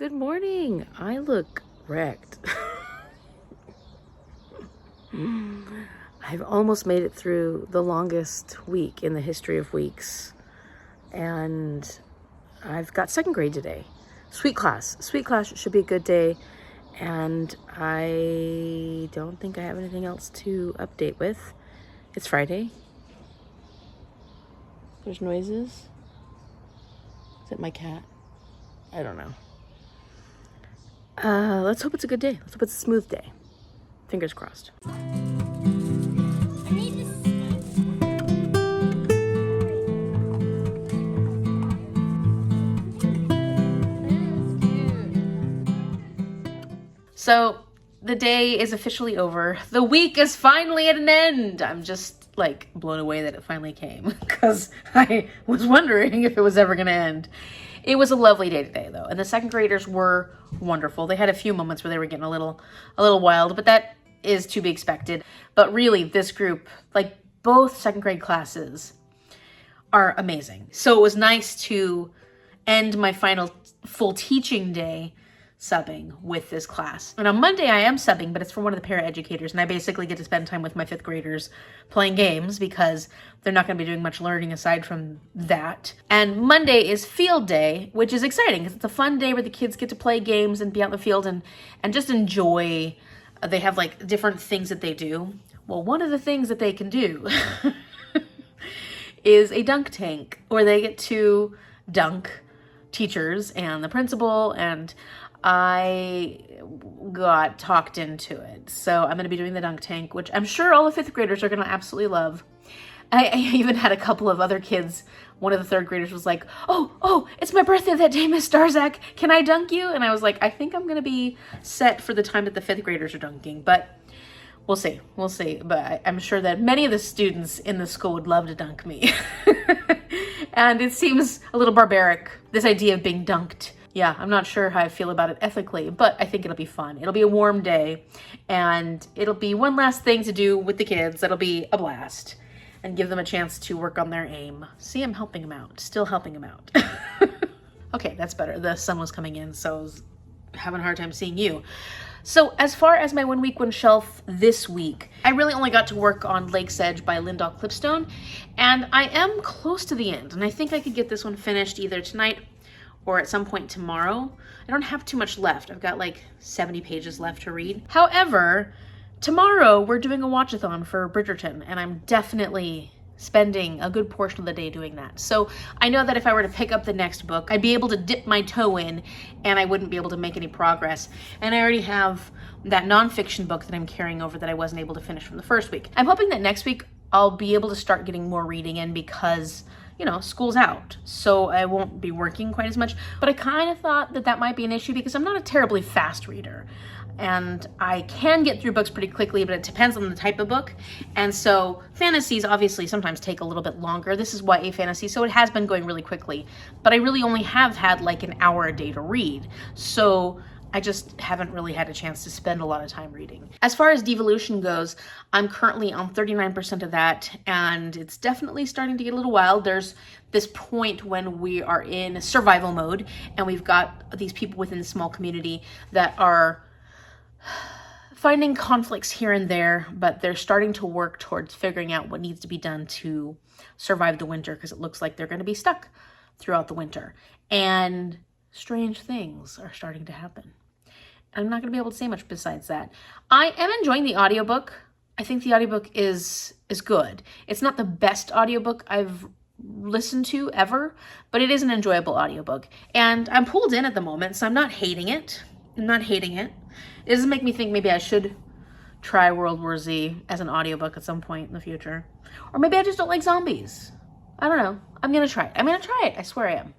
Good morning. I look wrecked. I've almost made it through the longest week in the history of weeks. And I've got second grade today. Sweet class. Sweet class should be a good day. And I don't think I have anything else to update with. It's Friday. There's noises. Is it my cat? I don't know. Let's hope it's a good day. Let's hope it's a smooth day. Fingers crossed. So the day is officially over. The week is finally at an end. I'm just like blown away that it finally came because I was wondering if it was ever going to end. It was a lovely day today though. And the second graders were wonderful. They had a few moments where they were getting a little wild, but that is to be expected. But really this group, like both second grade classes, are amazing. So it was nice to end my final full teaching day subbing with this class. And on Monday I am subbing, but it's for one of the paraeducators, and I basically get to spend time with my fifth graders playing games because they're not going to be doing much learning aside from that. And Monday is field day, which is exciting because it's a fun day where the kids get to play games and be out in the field and just enjoy. They have like different things that they do. Well, one of the things that they can do is a dunk tank where they get to dunk teachers and the principal, and I got talked into it. So I'm going to be doing the dunk tank, which I'm sure all the fifth graders are going to absolutely love. I even had a couple of other kids. One of the third graders was like, oh, it's my birthday that day, Miss Starzak. Can I dunk you? And I was like, I think I'm going to be set for the time that the fifth graders are dunking, but we'll see. But I'm sure that many of the students in the school would love to dunk me. And it seems a little barbaric, this idea of being dunked. Yeah, I'm not sure how I feel about it ethically, but I think it'll be fun. It'll be a warm day, and it'll be one last thing to do with the kids. It'll be a blast, and give them a chance to work on their aim. See, I'm helping them out. Still helping them out. Okay, that's better. The sun was coming in, so I was having a hard time seeing you. So as far as my 1 week, 1 shelf this week, I really only got to work on Lakesedge by Lyndall Clipstone, and I am close to the end, and I think I could get this one finished either tonight or at some point tomorrow. I don't have too much left. I've got like 70 pages left to read. However, tomorrow we're doing a watch-a-thon for Bridgerton, and I'm definitely spending a good portion of the day doing that. So I know that if I were to pick up the next book, I'd be able to dip my toe in and I wouldn't be able to make any progress. And I already have that nonfiction book that I'm carrying over that I wasn't able to finish from the first week. I'm hoping that next week I'll be able to start getting more reading in because, you know, school's out, so I won't be working quite as much. But I kind of thought that might be an issue because I'm not a terribly fast reader. And I can get through books pretty quickly, but it depends on the type of book. And so fantasies obviously sometimes take a little bit longer. This is YA fantasy, so it has been going really quickly. But I really only have had like an hour a day to read. So I just haven't really had a chance to spend a lot of time reading. As far as devolution goes, I'm currently on 39% of that, and it's definitely starting to get a little wild. There's this point when we are in survival mode, and we've got these people within the small community that are finding conflicts here and there, but they're starting to work towards figuring out what needs to be done to survive the winter, because it looks like they're going to be stuck throughout the winter. And strange things are starting to happen. I'm not going to be able to say much besides that. I am enjoying the audiobook. I think the audiobook is good. It's not the best audiobook I've listened to ever, but it is an enjoyable audiobook. And I'm pulled in at the moment, so I'm not hating it. It doesn't make me think maybe I should try World War Z as an audiobook at some point in the future. Or maybe I just don't like zombies. I don't know. I'm going to try it. I swear I am.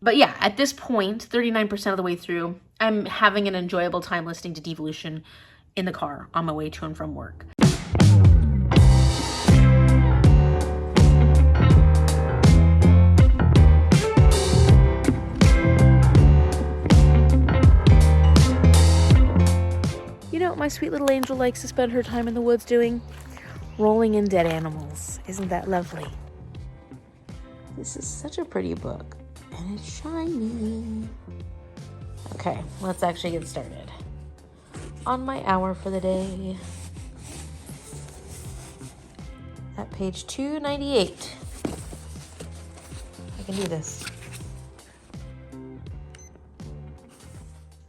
But yeah, at this point, 39% of the way through, I'm having an enjoyable time listening to Devolution in the car on my way to and from work. You know what my sweet little angel likes to spend her time in the woods doing? Rolling in dead animals. Isn't that lovely? This is such a pretty book. And it's shiny. Okay, let's actually get started on my hour for the day. At page 298. I can do this.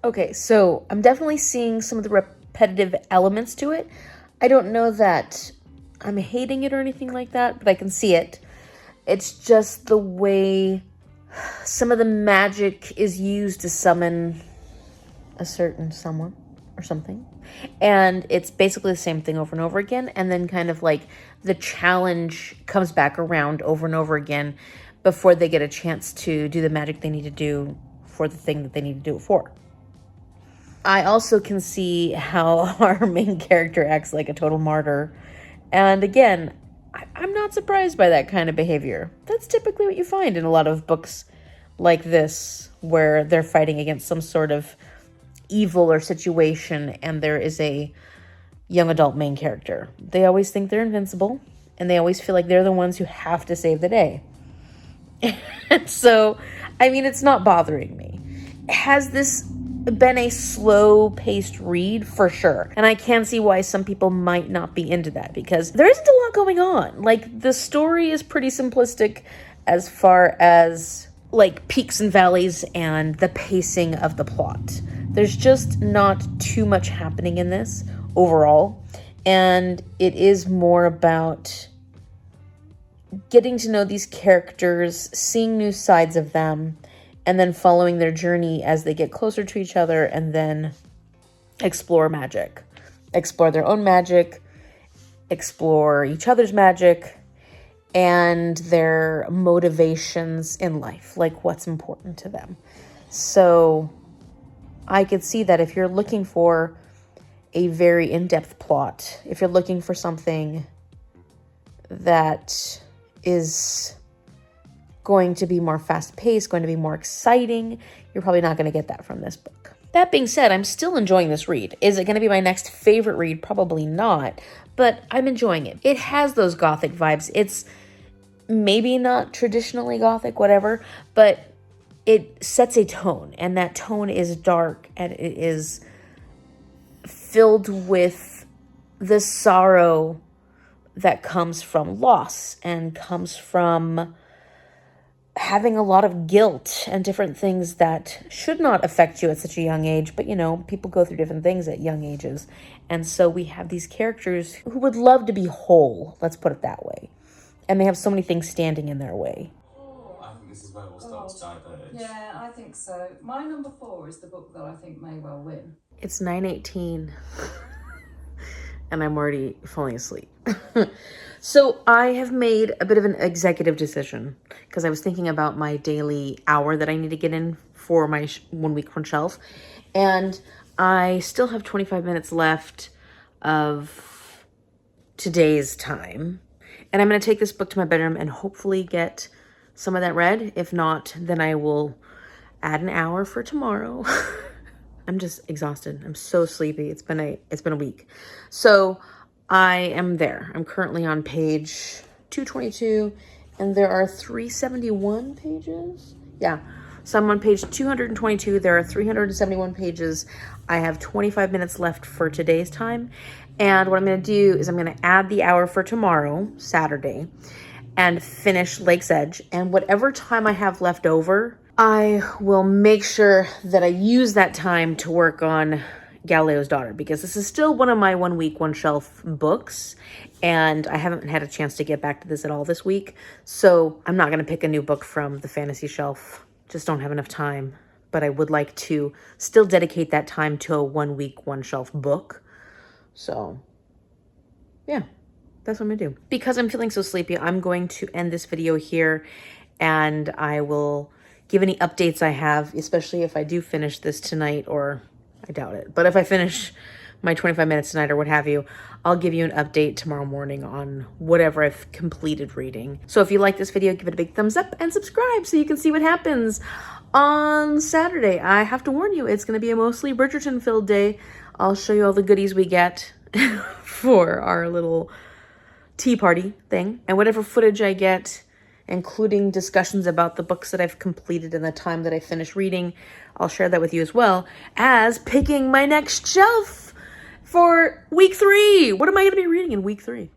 Okay, so I'm definitely seeing some of the repetitive elements to it. I don't know that I'm hating it or anything like that, but I can see it. It's just the way some of the magic is used to summon a certain someone or something. And it's basically the same thing over and over again. And then kind of like the challenge comes back around over and over again before they get a chance to do the magic they need to do for the thing that they need to do it for. I also can see how our main character acts like a total martyr. And again, I'm not surprised by that kind of behavior. That's typically what you find in a lot of books like this, where they're fighting against some sort of evil or situation, and there is a young adult main character. They always think they're invincible, and they always feel like they're the ones who have to save the day. And so, I mean, it's not bothering me. Has this been a slow-paced read? For sure. And I can see why some people might not be into that, because there isn't a lot going on. Like, the story is pretty simplistic as far as, like, peaks and valleys and the pacing of the plot. There's just not too much happening in this overall. And it is more about getting to know these characters, seeing new sides of them, and then following their journey as they get closer to each other, and then explore magic. Explore their own magic, explore each other's magic, and their motivations in life, like what's important to them. So I could see that if you're looking for a very in-depth plot, if you're looking for something that is going to be more fast-paced, going to be more exciting, you're probably not going to get that from this book. That being said, I'm still enjoying this read. Is it going to be my next favorite read? Probably not, but I'm enjoying it. It has those gothic vibes. It's maybe not traditionally gothic, whatever, but it sets a tone, and that tone is dark, and it is filled with the sorrow that comes from loss and comes from having a lot of guilt and different things that should not affect you at such a young age. But, you know, people go through different things at young ages. And so we have these characters who would love to be whole, let's put it that way. And they have so many things standing in their way. I think this is where we'll start to diverge. Yeah, I think so. My number 4 is the book that I think may well win. It's 9:18 and I'm already falling asleep. So I have made a bit of an executive decision because I was thinking about my daily hour that I need to get in for my 1 week one shelf. And I still have 25 minutes left of today's time. And I'm going to take this book to my bedroom and hopefully get some of that read. If not, then I will add an hour for tomorrow. I'm just exhausted. I'm so sleepy. It's been a week. So I am there. I'm currently on page 222 and there are 371 pages. Yeah. So I'm on page 222. There are 371 pages. I have 25 minutes left for today's time. And what I'm going to do is I'm going to add the hour for tomorrow, Saturday, and finish Lakesedge. And whatever time I have left over, I will make sure that I use that time to work on Galileo's Daughter, because this is still one of my 1 week, one shelf books. And I haven't had a chance to get back to this at all this week. So I'm not going to pick a new book from the fantasy shelf. Just don't have enough time. But I would like to still dedicate that time to a 1 week, one shelf book. So yeah, that's what I'm gonna do. Because I'm feeling so sleepy, I'm going to end this video here, and I will give any updates I have, especially if I do finish this tonight, or I doubt it. But if I finish my 25 minutes tonight or what have you, I'll give you an update tomorrow morning on whatever I've completed reading. So if you like this video, give it a big thumbs up and subscribe so you can see what happens on Saturday. I have to warn you, it's going to be a mostly Bridgerton-filled day. I'll show you all the goodies we get for our little tea party thing. And whatever footage I get including discussions about the books that I've completed and the time that I finished reading. I'll share that with you as well as picking my next shelf for week 3. What am I going to be reading in week 3?